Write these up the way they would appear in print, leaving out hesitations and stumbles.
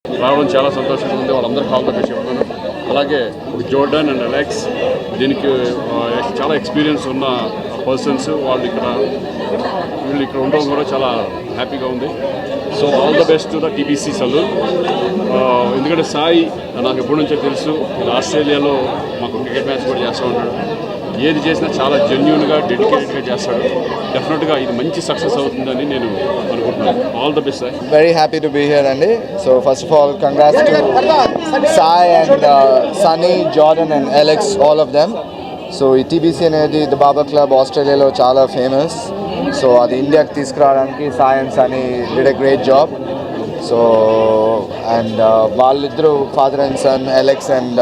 రావడం చాలా సంతోషంగా ఉంది. వాళ్ళందరికీ ఆల్ ద బెస్ట్ చెప్తాను. అలాగే జోర్డన్ అండ్ అలెక్స్ దీనికి చాలా ఎక్స్పీరియన్స్ ఉన్న పర్సన్స్ వీళ్ళు ఇక్కడ ఉండడం కూడా చాలా హ్యాపీగా ఉంది. So all the best to the TBC salon. ఎందుకంటే సాయి నాకు ఎప్పటి నుంచో తెలుసు, ఆస్ట్రేలియాలో మాకు క్రికెట్ మ్యాచ్ కూడా చేస్తూ ఉంటాడు. ఏది చేసినా చాలా జెన్యూన్గా డెడికేటెడ్గా చేస్తాడు. డెఫినెట్గా ఇది మంచి సక్సెస్ అవుతుందని నేను అనుకుంటున్నాను. All the best sir. Very happy to be here అండి. So first of all, congrats to Sai and Sunny, Jordan and Alex, all of them. So ఈ టీబీసీ అనేది ది బాబా క్లబ్ ఆస్ట్రేలియాలో చాలా ఫేమస్. సో అది ఇండియాకి తీసుకురావడానికి Sai and Sunny did a great job. So and వాళ్ళిద్దరూ father and son Alex and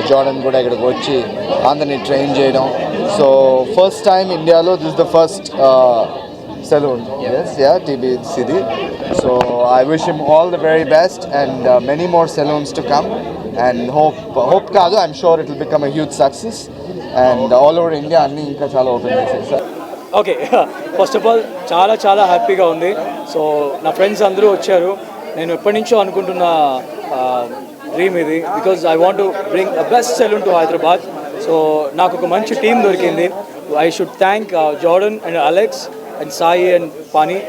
Jordan కూడా ఇక్కడికి వచ్చి అందరినీ ట్రైన్ చేయడం. సో ఫస్ట్ టైం ఇండియాలో this is the first saloon. Yes, yeah, TBCD. So I wish him all the very best and many more saloons to come, and hope kaadu, I'm sure it will become a huge success and all over India anni inka chaala open chesadu sir. Okay, first of all చాలా చాలా హ్యాపీగా ఉంది. So నా friends అందరూ వచ్చారు. నేను ఎప్పటి నుంచో అనుకుంటున్న డ్రీమ్ ఇది, because I want to bring the best salon to Hyderabad. So నాకు ఒక మంచి టీం దొరికింది. I should thank Jordan and Alex and Sai and Pani.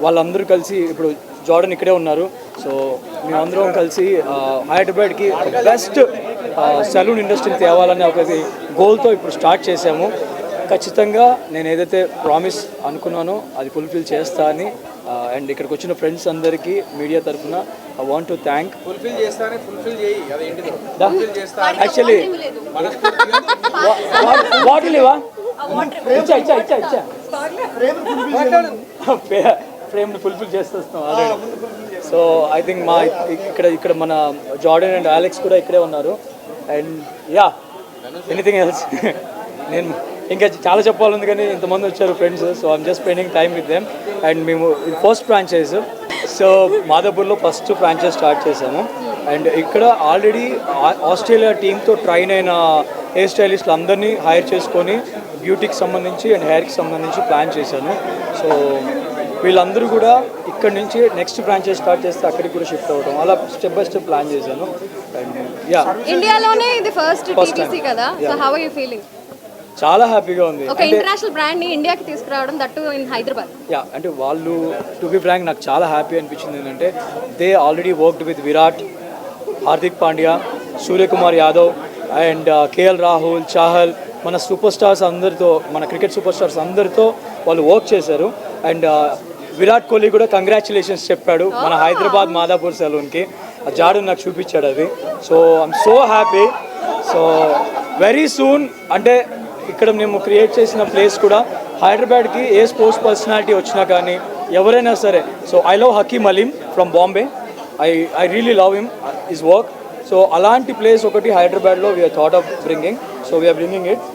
వాళ్ళందరూ కలిసి ఇప్పుడు జార్డన్ ఇక్కడే ఉన్నారు. సో మేమందరం కలిసి హైదరాబాద్కి బెస్ట్ సెలూన్ ఇండస్ట్రీని తేవాలనే ఒక గోల్తో ఇప్పుడు స్టార్ట్ చేసాము. ఖచ్చితంగా నేను ఏదైతే ప్రామిస్ అనుకున్నానో అది ఫుల్ఫిల్ చేస్తా అని. అండ్ ఇక్కడికి వచ్చిన ఫ్రెండ్స్ అందరికీ మీడియా తరఫున I want to thank. Actually bottle ఇవా ఇచ్చా ఫ్రేమ్ని ఫుల్ఫిల్ చేసేస్తాం ఆల్రెడీ. సో ఐ థింక్ మా ఇక్కడ మన జార్డన్ అండ్ అలెక్స్ కూడా ఇక్కడే ఉన్నారు. అండ్ యా, ఎనీథింగ్ ఎల్స్ నేను ఇంకా చాలా చెప్పాలి కానీ ఇంతమంది వచ్చారు friends. So I'm just spending time with them. And మేము ఇది ఫస్ట్ ఫ్రాంచైజ్. సో మాదాపూర్లో ఫస్ట్ ఫ్రాంచైజ్ స్టార్ట్ చేసాము. అండ్ ఇక్కడ ఆల్రెడీ ఆస్ట్రేలియా టీంతో ట్రైన్ అయిన హెయిర్ స్టైలిస్టులు అందరినీ హైర్ చేసుకొని బ్యూటీకి సంబంధించి అండ్ హెయిర్కి సంబంధించి ప్లాన్ చేశాను. సో వీళ్ళందరూ కూడా ఇక్కడ నుంచి నెక్స్ట్ ఫ్రాంచైజ్ స్టార్ట్ చేస్తే అక్కడికి కూడా షిఫ్ట్ అవ్వడం, అలా స్టెప్ బై స్టెప్ ప్లాన్ చేశాను. అండ్ యా, ఇండియాలోనే ఇది ఫస్ట్ టీబీసీ కదా. So how are you feeling? చాలా హ్యాపీగా ఉంది. ఒక ఇంటర్నేషనల్ బ్రాండ్ ని ఇండియాకి తీసుకురావడం, దట్టు ఇన్ హైదరాబాద్. యా, అంటే వాళ్ళు టు బి ఫ్రాంక్ నాకు చాలా హ్యాపీ అనిపించింది. ఏంటంటే they already worked with Virat, Hardik Pandya, Suryakumar Yadav and KL Rahul, Chahal, మన సూపర్ స్టార్స్ అందరితో, మన క్రికెట్ సూపర్ స్టార్స్ అందరితో వాళ్ళు వర్క్ చేశారు. అండ్ విరాట్ కోహ్లీ కూడా కంగ్రాచులేషన్స్ చెప్పాడు మన హైదరాబాద్ మాదాపూర్ సెలూన్కి. ఆ జాడు నాకు చూపించాడు అది. So I'm so happy. So very soon అంటే ఇక్కడ మేము క్రియేట్ చేసిన ప్లేస్ కూడా హైదరాబాద్కి ఏ స్పోర్ట్స్ పర్సనాలిటీ వచ్చినా కానీ ఎవరైనా సరే. So I love Hakim Aalim from Bombay. I really love him, his work. So అలాంటి ప్లేస్ ఒకటి హైదరాబాద్లో we're thought of bringing. So we're bringing it.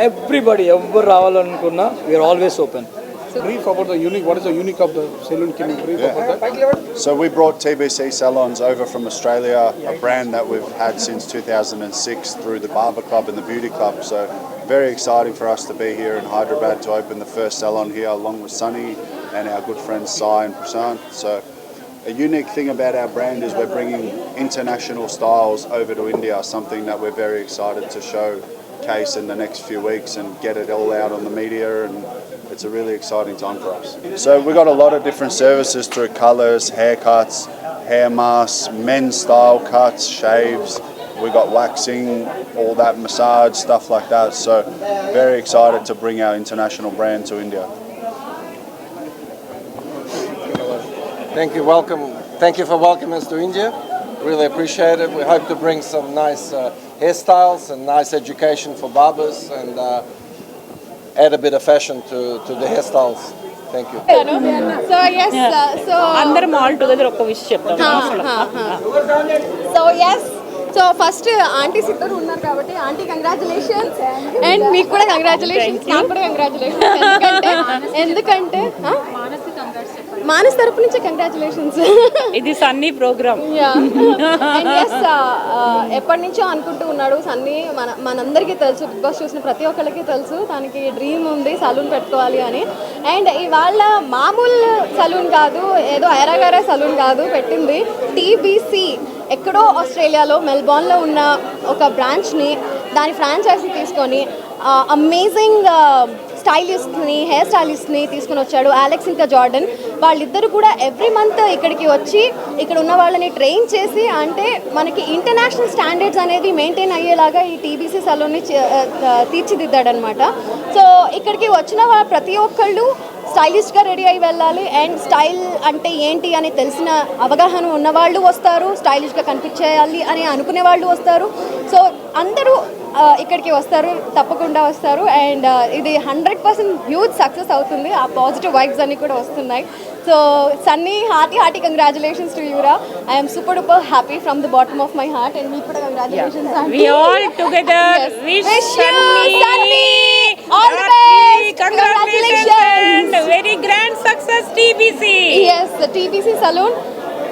Everybody ఎవరు రావాలనుకున్నా we're always open. Brief about the unique. What is the unique of the saloon? Can you brief about that? So we brought TBC Salons over from Australia, a brand that we've had since 2006 through the Barber Club and the Beauty Club. So very exciting for us to be here in Hyderabad to open the first salon here along with Sunny and our good friends Sai and Prasant. So a unique thing about our brand is we're bringing international styles over to India, something that we're very excited to showcase in the next few weeks and get it all out on the media, and it's a really exciting time for us. So we've got a lot of different services through colours, haircuts, hair masks, men's style cuts, shaves. We've got waxing, all that, massage, stuff like that. So very excited to bring our international brand to India. Thank you. Welcome. Thank you for welcoming us to India. Really appreciate it. We hope to bring some nice hairstyles and nice education for barbers and add a bit of fashion to the hairstyles. Thank you. So yes, so అందరం all together ఒక విషయం చెప్తాం. So yes, so first aunties ఇద్దరు ఉన్నారు కాబట్టి aunty congratulations, and మీకు కూడా congratulations, నాకు కూడా కంగ్రాచులేషన్స్. ఎందుకంటే మానస్ తరపు నుంచి కంగ్రాచులేషన్స్. ఇది సన్నీ ప్రోగ్రామ్. ఎప్పటి నుంచో అనుకుంటూ ఉన్నాడు సన్నీ. మనందరికీ తెలుసు, బిగ్ బాస్ చూసిన ప్రతి ఒక్కరికి తెలుసు తనకి డ్రీమ్ ఉంది సలూన్ పెట్టుకోవాలి అని. అండ్ ఇవాళ మామూలు సలూన్ కాదు, ఏదో ఐరాగారే సలూన్ కాదు, పెట్టింది టీబీసీ. ఎక్కడో ఆస్ట్రేలియాలో మెల్బోర్న్లో ఉన్న ఒక బ్రాంచ్ని, దాని ఫ్రాంచైజీ తీసుకొని అమేజింగ్ స్టైలిస్ట్ని, హెయిర్ స్టైలిస్ట్ని తీసుకుని వచ్చాడు, అలెక్స్ ఇంకా జార్డన్. వాళ్ళిద్దరు కూడా ఎవ్రీ మంత్ ఇక్కడికి వచ్చి ఇక్కడ ఉన్న వాళ్ళని ట్రైన్ చేసి, అంటే మనకి ఇంటర్నేషనల్ స్టాండర్డ్స్ అనేది మెయింటైన్ అయ్యేలాగా ఈ టీబీసీ సలూన్ని తీర్చిదిద్దాడనమాట. సో ఇక్కడికి వచ్చిన ప్రతి ఒక్కళ్ళు స్టైలిష్గా రెడీ అయి వెళ్ళాలి. అండ్ స్టైల్ అంటే ఏంటి అని తెలిసిన అవగాహన ఉన్నవాళ్ళు వస్తారు, స్టైలిష్గా కనిపించేయాలి అని అనుకునే వాళ్ళు వస్తారు. సో అందరూ ఇక్కడికి వస్తారు, తప్పకుండా వస్తారు. అండ్ ఇది 100% హ్యూజ్ సక్సెస్ అవుతుంది. ఆ పాజిటివ్ వైబ్స్ అన్నీ కూడా వస్తున్నాయి. So Sunny, hearty congratulations to యూరా. I'm super duper happy from the bottom of my heart. And మీకు కూడా congratulations. We all together wish Sunny all the best. congratulations and very grand success TBC. Yes, TBC Saloon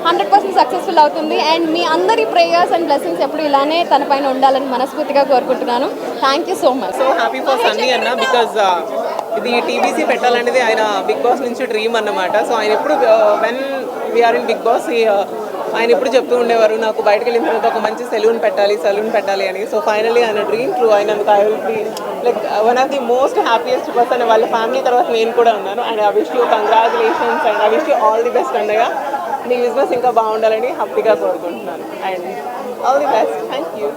100% successful అవుతుంది. And మీ అందరి prayers and blessings ఎప్పుడు ఇలానే తన పైన ఉండాలని మనస్ఫూర్తిగా కోరుకుంటున్నాను. Thank you so much. So happy for Sunny అన్న, బికాజ్ ఇది టీబీసీ పెట్టాలనేది ఆయన బిగ్ బాస్ నుంచి డ్రీమ్ అన్నమాట. సో ఆయన ఎప్పుడు when we are in Bigg Boss ఆయన ఎప్పుడు చెప్తూ ఉండేవారు, నాకు బయటకు వెళ్ళిన తర్వాత ఒక మంచి సలూన్ పెట్టాలి అని. సో ఫైనల్లీ ఆయన డ్రీమ్ ట్రూ అయినందుకు I will be like one of the most happiest person. వాళ్ళ ఫ్యామిలీ తర్వాత నేను కూడా ఉన్నాను. And I wish you congratulations and I wish you all the best అన్నగా. నీ బిజినెస్ ఇంకా బాగుండాలని హ్యాపీగా కోరుకుంటున్నాను. And all the best. Thank you.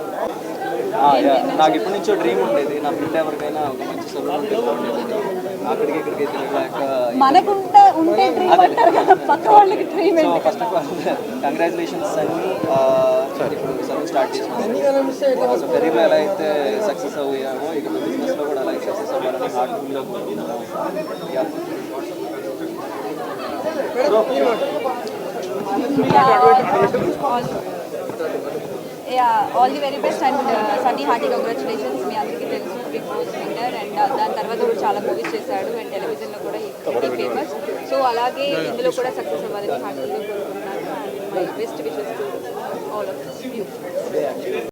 నాకు ఇప్పటి నుంచో డ్రీమ్ ఉండేది, నా ఫ్రెండ్ ఎవరికైనా ఒక మంచి సలూన్ ఉండేది. అక్కడికి ఇక్కడికి తిరగలేక ఉంటే డ్రీమ్ అంటారు కదా, పక్క వాళ్ళకి dream. So first of all congratulations అన్ని. ఇప్పుడు సలూన్ స్టార్ట్ చేసాము. సో కెరీర్లో ఎలా అయితే సక్సెస్ అయ్యామో ఇక బిజినెస్లో కూడా అలాగే సక్సెస్ అవ్వాలని హార్ట్ఫుల్గా కోరుకుంటున్నాను. All the very best. And Sunny, hearty congratulations. మీ అందరికీ తెలుసు బిగ్ బాస్ విన్నర్. అండ్ దాని తర్వాత కూడా చాలా మూవీస్ చేశాడు అండ్ టెలివిజన్లో కూడా ఫేమస్. సో అలాగే ఇందులో కూడా సక్సెస్ అవ్వాలని హార్టీగా కోరుకుంటున్నాను. And my best wishes to all of you.